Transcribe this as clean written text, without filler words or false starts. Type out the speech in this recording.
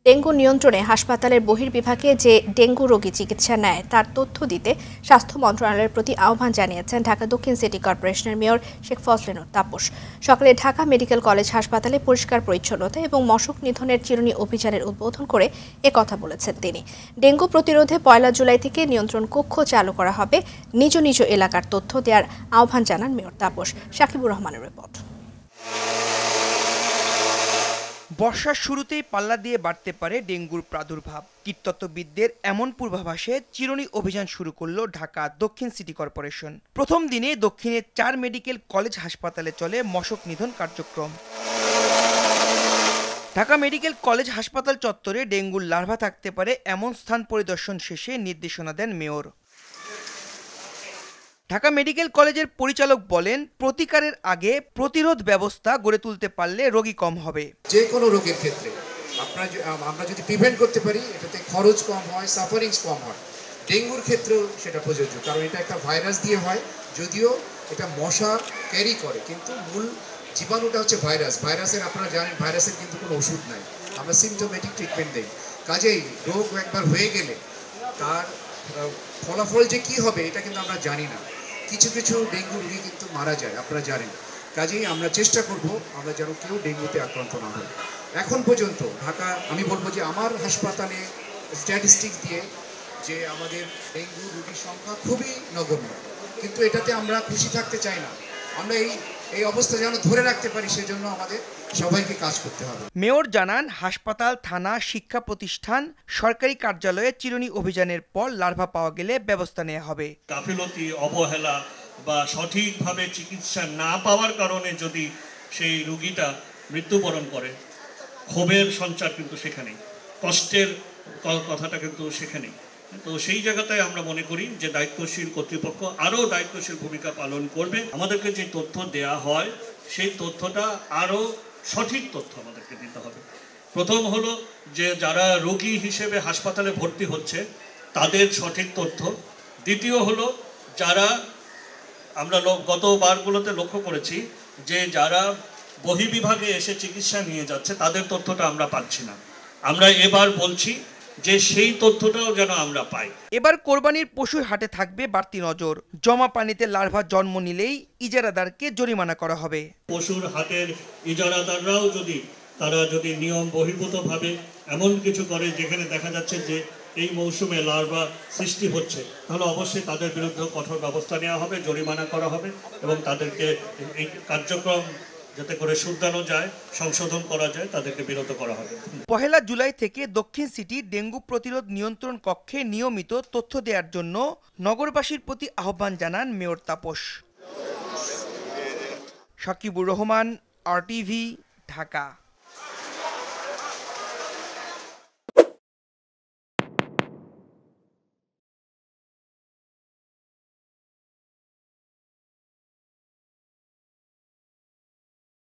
Dengue নিয়ন্ত্রণে হাসপাতালের বহির্বিভাগে যে ডেঙ্গু রোগী চিকিৎসা নেয় তার তথ্য দিতে স্বাস্থ্য মন্ত্রণালয়ের প্রতি আহ্বান জানিয়েছেন ঢাকা দক্ষিণ সিটি কর্পোরেশনের মেয়র শেখ ফজলে নূর তাপস। সকালে ঢাকা মেডিকেল কলেজ হাসপাতালে পরিষ্কার পরিচ্ছন্নতা এবং মশক নিধনের চিরুনি অভিযানের উদ্বোধন করে একথা বলেছেন তিনি। ডেঙ্গু প্রতিরোধে ১ জুলাই থেকে নিয়ন্ত্রণ কক্ষ চালু করা হবে। নিজ নিজ এলাকার তথ্য দেওয়ার আহ্বান জানান মেয়র তাপস। সাকিবুর রহমানের রিপোর্ট। বর্ষার শুরুতেই পাল্লা দিয়ে বাড়তে পারে ডেঙ্গুর প্রাদুর্ভাব। কীটতত্ত্ববিদদের এমন পূর্বাভাসে চিরুনি অভিযান শুরু করল ঢাকা দক্ষিণ সিটি কর্পোরেশন। প্রথম দিনে দক্ষিণের 4 মেডিকেল কলেজ হাসপাতালে চলে মশক নিধন কার্যক্রম। ঢাকা মেডিকেল কলেজ হাসপাতাল চত্বরে ডেঙ্গুর লার্ভা থাকতে পারে এমন স্থান পরিদর্শন শেষে নির্দেশনা দেন মেয়র। ঢাকা মেডিকেল কলেজের পরিচালক বলেন, প্রতিকারের আগে প্রতিরোধ ব্যবস্থা গড়ে তুলতে পারলে রোগী কম হবে। যে কোনো রোগের ক্ষেত্রে আমরা যদি প্রিভেন্ট করতে পারি, এটাতে খরচ কম হয়, সাফারিংস কম হয়। ডেঙ্গুর ক্ষেত্রেও সেটা প্রযোজ্য, কারণ এটা একটা ভাইরাস দিয়ে হয়। যদিও এটা মশা ক্যারি করে, কিন্তু মূল জীবাণুটা হচ্ছে ভাইরাস। ভাইরাসের আপনারা জানেন, ভাইরাসের কিন্তু কোনো ওষুধ নাই, আমরা সিমটোমেটিক ট্রিটমেন্ট দেই। কাজেই রোগ একবার হয়ে গেলে তার ফলাফল যে কি হবে এটা কিন্তু আমরা জানি না। কিছু কিছু ডেঙ্গু রোগী কিন্তু মারা যায়, আপনারা জানেন। কাজেই আমরা চেষ্টা করব আমরা যেন কেউ ডেঙ্গুতে আক্রান্ত না হয়। এখন পর্যন্ত ঢাকা, আমি বলবো যে আমার হাসপাতালে স্ট্যাটিস্টিক্স দিয়ে যে আমাদের ডেঙ্গু রোগীর সংখ্যা খুবই নগণ্য, কিন্তু এটাতে আমরা খুশি থাকতে চাই না। আমরা এই অবস্থা যেন ধরে রাখতে পারি, সেজন্য আমাদের সবাইকে কাজ করতে হবে। মেয়র জানান, হাসপাতাল, থানা, শিক্ষা প্রতিষ্ঠান, সরকারি কার্যালয়ে চিরুনি অভিযানের পর লার্ভা পাওয়া গেলে ব্যবস্থা নেওয়া হবে। গাফিলতি, অবহেলা বা সঠিকভাবে চিকিৎসা না পাওয়ার কারণে যদি সেই রোগীটা মৃত্যুবরণ করে, ক্ষোভের সঞ্চার কিন্তু সেখানেই, কষ্টের কথাটা কিন্তু সেখানেই। তো সেই জায়গাটায় আমরা মনে করি যে দায়িত্বশীল কর্তৃপক্ষ আরও দায়িত্বশীল ভূমিকা পালন করবে। আমাদেরকে যে তথ্য দেয়া হয় সেই তথ্যটা আরও সঠিক তথ্য আমাদেরকে দিতে হবে। প্রথম হলো যে যারা রোগী হিসেবে হাসপাতালে ভর্তি হচ্ছে তাদের সঠিক তথ্য। দ্বিতীয় হলো যারা আমরা গত বারগুলোতে লক্ষ্য করেছি যে যারা বহির্বিভাগে এসে চিকিৎসা নিয়ে যাচ্ছে তাদের তথ্যটা আমরা পাচ্ছি না। আমরা এবার বলছি যে সেই তথ্যটাও যেন আমরা পাই। এবার কোরবানির পশুর হাটে থাকবে বাড়তি নজর। জমা পানিতে লার্ভা জন্ম নিলেই ইজারাদারকে জরিমানা করা হবে। পশুর হাটের ইজারাদাররাও তারা যদি নিয়ম বহির্ভূতভাবে এমন কিছু করে যেখানে দেখা যাচ্ছে যে এই মৌসুমে লার্ভা সৃষ্টি হচ্ছে, তাহলে অবশ্যই তাদের বিরুদ্ধে কঠোর ব্যবস্থা নেওয়া হবে, জরিমানা করা হবে এবং তাদেরকে এই কার্যক্রম যাতে করে শুধরানো যায়, সংশোধন করা যায়, তাদেরকে বিরত করা হবে। 1 জুলাই থেকে দক্ষিণ সিটি ডেঙ্গু প্রতিরোধ নিয়ন্ত্রণ কক্ষে নিয়মিত তথ্য দেওয়ার জন্য নগরবাসীর প্রতি আহ্বান জানান মেয়র তাপস। সাকিবুর রহমান, RTV, ঢাকা।